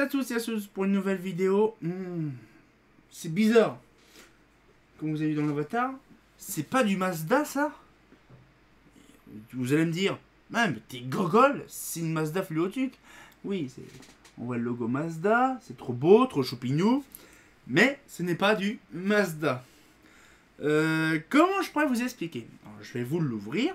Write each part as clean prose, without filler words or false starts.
à tous et à tous pour une nouvelle vidéo. C'est bizarre. Comme vous avez vu dans l'avatar, c'est pas du Mazda ça? Vous allez me dire, mais t'es gogol, c'est une Mazda Fluoduc. Oui, on voit le logo Mazda, c'est trop beau, trop choupignou. Mais ce n'est pas du Mazda. Comment je pourrais vous expliquer? Alors, je vais vous l'ouvrir.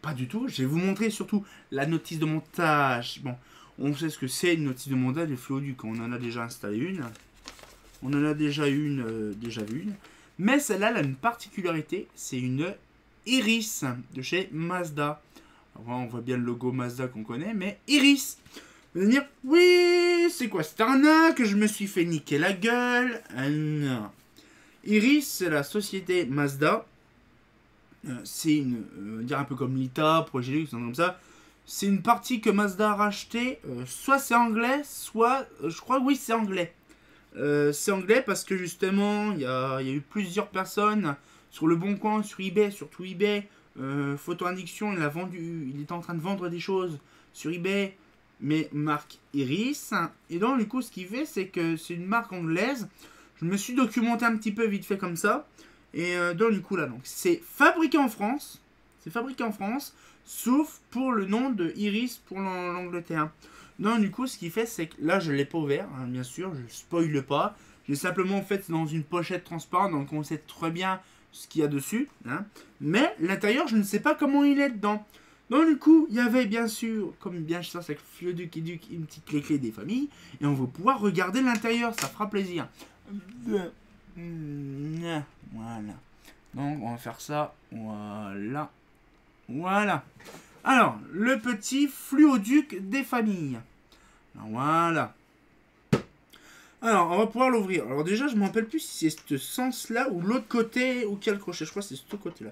Pas du tout. Je vais vous montrer surtout la notice de montage. Bon, on sait ce que c'est une notice de montage de Fluoduc. On en a déjà installé une. On en a déjà vu une. Mais celle-là, elle a une particularité. C'est une Iris de chez Mazda. Alors, on voit bien le logo Mazda qu'on connaît, mais Iris. Vous allez dire, oui, c'est quoi cette arnaque? Je me suis fait niquer la gueule. Non. Iris, c'est la société Mazda. C'est une, on va dire un peu comme Lita, Projet comme ça. C'est une partie que Mazda a racheté. Soit c'est anglais, soit je crois oui c'est anglais. C'est anglais parce que justement il y a eu plusieurs personnes sur le Bon Coin, sur eBay, surtout eBay. Photo Addiction, il est en train de vendre des choses sur eBay, mais marque Iris. Et donc du coup ce qu'il fait c'est que c'est une marque anglaise. Je me suis documenté un petit peu vite fait comme ça. Et donc du coup là, donc c'est fabriqué en France. C'est fabriqué en France, sauf pour le nom de Iris pour l'Angleterre. Donc du coup, ce qu'il fait, c'est que là, je l'ai pas ouvert, hein, bien sûr, je spoile pas. J'ai simplement fait dans une pochette transparente, donc on sait très bien ce qu'il y a dessus. Hein. Mais l'intérieur, je ne sais pas comment il est dedans. Donc du coup, il y avait bien sûr, comme bien sûr, c'est Fluoduc et Duc, une petite clé des familles. Et on va pouvoir regarder l'intérieur, ça fera plaisir. Voilà. Donc on va faire ça. Voilà. Voilà. Alors, le petit Fluoduc des familles. Alors, voilà. Alors, on va pouvoir l'ouvrir. Alors déjà, je ne me rappelle plus si c'est ce sens-là ou l'autre côté où il y a le crochet. Je crois que c'est ce côté-là.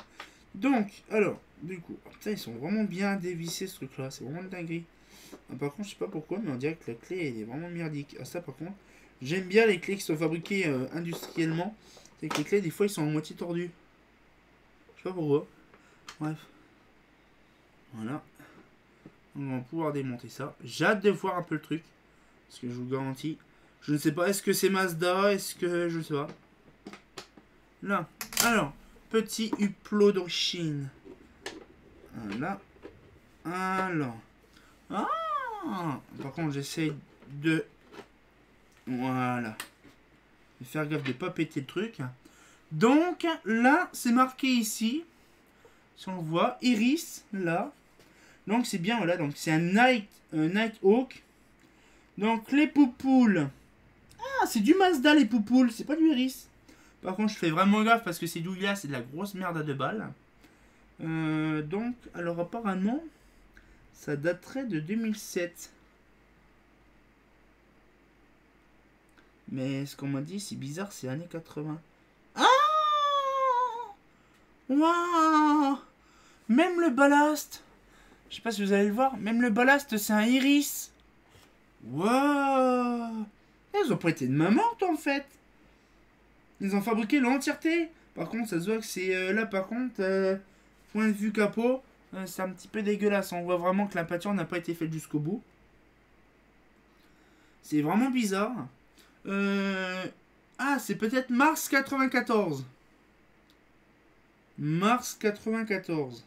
Donc, alors, du coup, putain, ils sont vraiment bien dévissés ce truc-là. C'est vraiment de dinguerie. Ah, par contre, je sais pas pourquoi, mais on dirait que la clé elle est vraiment merdique. Ah, ça, par contre, j'aime bien les clés qui sont fabriquées industriellement. C'est que les clés, des fois, ils sont en moitié tordus. Je sais pas pourquoi. Bref. Voilà. On va pouvoir démonter ça. J'ai hâte de voir un peu le truc. Parce que je vous garantis. Je ne sais pas. Est-ce que c'est Mazda? Est-ce que... Je ne sais pas. Là. Alors. Petit hublot d'origine. Voilà. Alors. Ah! Par contre, j'essaye de... Voilà. Je vais faire gaffe de ne pas péter le truc. Donc, là, c'est marqué ici. Si on le voit. Iris, là. Donc, c'est bien, voilà. Donc, c'est un Nighthawk. Donc, les poupoules. Ah, c'est du Mazda, les poupoules. C'est pas du Iris. Par contre, je fais vraiment gaffe parce que c'est d'où il y a. C'est de la grosse merde à 2 balles. Donc, alors, apparemment, ça daterait de 2007. Mais ce qu'on m'a dit, c'est bizarre, c'est années 80. Ah! Waouh! Même le ballast. Je sais pas si vous allez le voir. Même le ballast, c'est un Iris. Waouh! Ils ont pas été de ma morte en fait. Ils ont fabriqué l'entièreté. Par contre, ça se voit que c'est là, par contre, point de vue capot, c'est un petit peu dégueulasse. On voit vraiment que la peinture n'a pas été faite jusqu'au bout. C'est vraiment bizarre. Ah, c'est peut-être mars 94. Mars 94.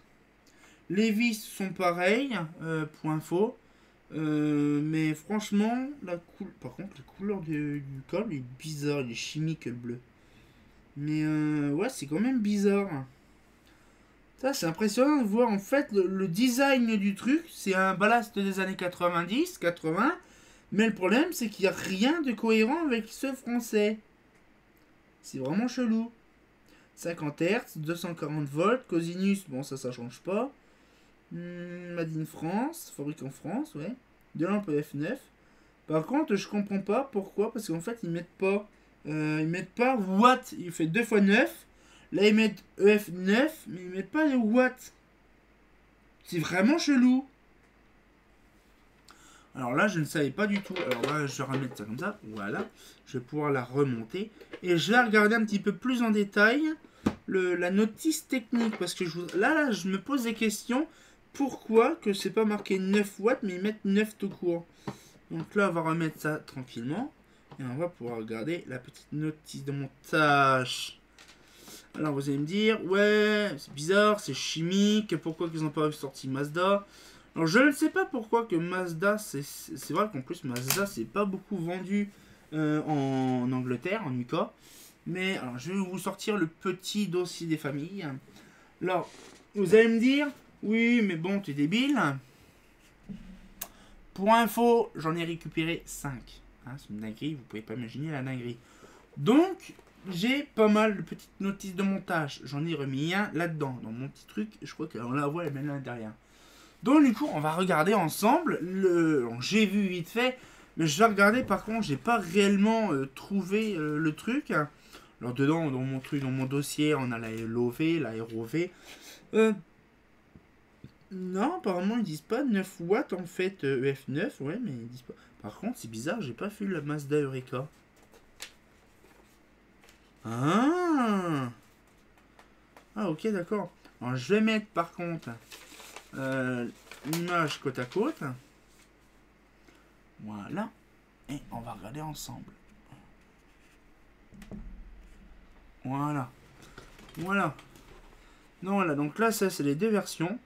Les vis sont pareilles, point info. Mais franchement, par contre, la couleur du câble est bizarre, il est chimique le bleu. Mais ouais, c'est quand même bizarre. Ça, c'est impressionnant de voir en fait le design du truc. C'est un ballast des années 90, 80. Mais le problème, c'est qu'il n'y a rien de cohérent avec ce français. C'est vraiment chelou. 50 Hz, 240 volts, cosinus, bon ça change pas. Made in France, fabrique en France, ouais. De lampes EF9. Par contre, je comprends pas pourquoi, parce qu'en fait, ils mettent pas watts. Il fait 2 x 9. Là, ils mettent EF9, mais ils mettent pas les watts. C'est vraiment chelou. Alors là, je ne savais pas du tout. Alors là, je vais remettre ça comme ça. Voilà. Je vais pouvoir la remonter. Et je vais regarder un petit peu plus en détail la notice technique. Parce que là, je me pose des questions. Pourquoi que c'est pas marqué 9 watts, mais ils mettent 9 tout court? Donc là, on va remettre ça tranquillement. Et on va pouvoir regarder la petite notice de montage. Alors vous allez me dire, ouais, c'est bizarre, c'est chimique, pourquoi qu'ils n'ont pas sorti Mazda? Alors je ne sais pas pourquoi que Mazda, c'est vrai qu'en plus Mazda, c'est pas beaucoup vendu en Angleterre, en UK. Mais alors je vais vous sortir le petit dossier des familles. Alors, vous allez me dire, oui, mais bon, t'es débile. Pour info, j'en ai récupéré 5. Hein, c'est une dinguerie, vous pouvez pas imaginer la dinguerie. Donc, j'ai pas mal de petites notices de montage. J'en ai remis un là-dedans, dans mon petit truc. Je crois qu'on la voit, elle est même là derrière. Donc, du coup, on va regarder ensemble. J'ai vu vite fait, mais je vais regarder. Par contre, j'ai pas réellement trouvé le truc. Alors, dedans, dans mon dossier, on a la LOV, la ROV. Non, apparemment, ils disent pas 9 watts en fait. EF9, ouais, mais ils disent pas. Par contre, c'est bizarre, j'ai pas vu la Mazda Eureka. Ah, ok, d'accord. Alors, je vais mettre par contre l'image côte à côte. Voilà. Et on va regarder ensemble. Voilà. Voilà. Non, voilà. Donc là, ça, c'est les deux versions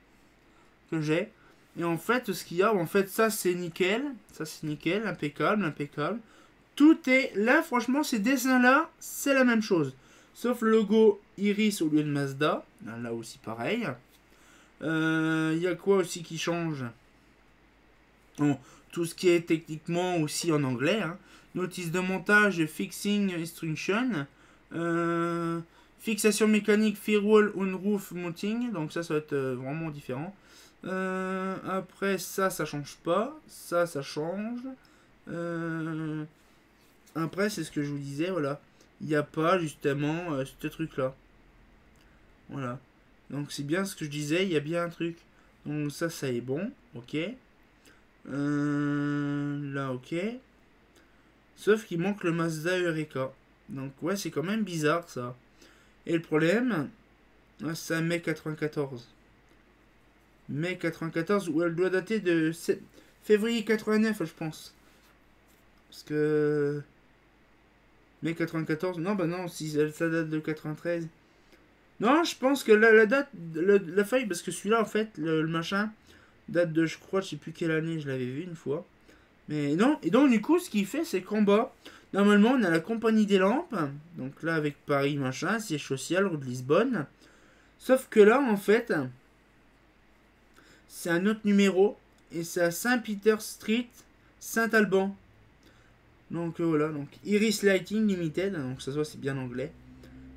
que j'ai. Et en fait, ce qu'il y a, en fait, ça, c'est nickel. Ça, c'est nickel. Impeccable, impeccable. Tout est là, franchement, ces dessins-là, c'est la même chose. Sauf le logo Iris au lieu de Mazda. Là aussi, pareil. Il y a quoi aussi qui change? Bon, tout ce qui est techniquement aussi en anglais. Hein. Notice de montage, fixing instruction. Fixation mécanique, firewall on roof mounting. Donc ça va être vraiment différent. Après, ça change pas. Ça change. Après, c'est ce que je vous disais, voilà. Il n'y a pas, justement, ce truc-là. Voilà. Donc, c'est bien ce que je disais, il y a bien un truc. Donc, ça est bon. Ok. Là, ok. Sauf qu'il manque le Mazda Eureka. Donc, ouais, c'est quand même bizarre, ça. Et le problème, c'est un mai 94. Mai 94, où elle doit dater de février 89, je pense. Parce que... Mai 94, non, bah non, si ça date de 93. Non, je pense que la date, la feuille, parce que celui-là, en fait, le machin, date de, je crois, je sais plus quelle année, je l'avais vu une fois. Mais non, et donc, du coup, ce qu'il fait, c'est qu'en bas, normalement, on a la compagnie des lampes. Donc là, avec Paris, machin, siège social, rue de Lisbonne. Sauf que là, en fait, c'est un autre numéro. Et c'est à Saint-Peter Street, Saint-Alban. Donc voilà, donc Iris Lighting Limited, donc ça se voit c'est bien anglais.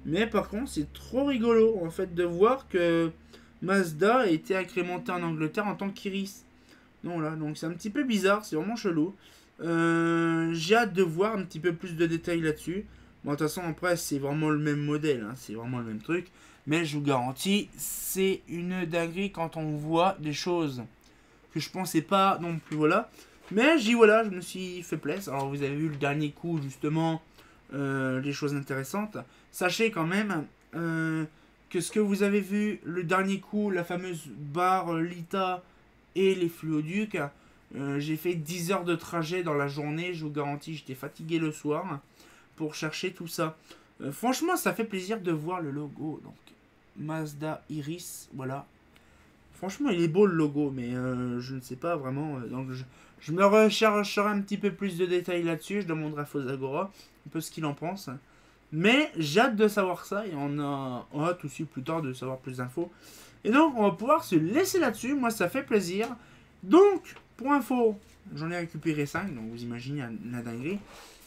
Mais par contre c'est trop rigolo en fait de voir que Mazda a été incrémenté en Angleterre en tant qu'Iris. Donc voilà, donc c'est un petit peu bizarre, c'est vraiment chelou. J'ai hâte de voir un petit peu plus de détails là-dessus. Bon de toute façon après c'est vraiment le même modèle, hein, c'est vraiment le même truc. Mais je vous garantis, c'est une dinguerie quand on voit des choses que je pensais pas non plus, voilà. Mais voilà, je me suis fait plaisir. Alors vous avez vu le dernier coup justement, les choses intéressantes. Sachez quand même que ce que vous avez vu le dernier coup, la fameuse barre Lita et les fluoducs, j'ai fait 10 heures de trajet dans la journée. Je vous garantis, j'étais fatigué le soir pour chercher tout ça. Franchement, ça fait plaisir de voir le logo. Donc Mazda Iris, voilà. Franchement, il est beau le logo, mais je ne sais pas vraiment. Donc je me rechercherai un petit peu plus de détails là-dessus. Je demanderai à Fosagora un peu ce qu'il en pense. Mais j'ai hâte de savoir ça et on a hâte aussi plus tard de savoir plus d'infos. Et donc, on va pouvoir se laisser là-dessus. Moi, ça fait plaisir. Donc, pour info, j'en ai récupéré 5. Donc, vous imaginez la dinguerie.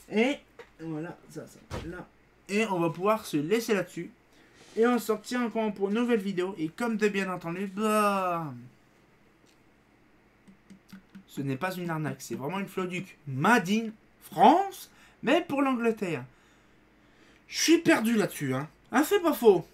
Et voilà, ça, là. Et on va pouvoir se laisser là-dessus. Et on se retient encore pour une nouvelle vidéo. Et comme de bien entendu, bah... Ce n'est pas une arnaque, c'est vraiment une Floduc Made in France, mais pour l'Angleterre. Je suis perdu là-dessus, hein. Hein, c'est pas faux.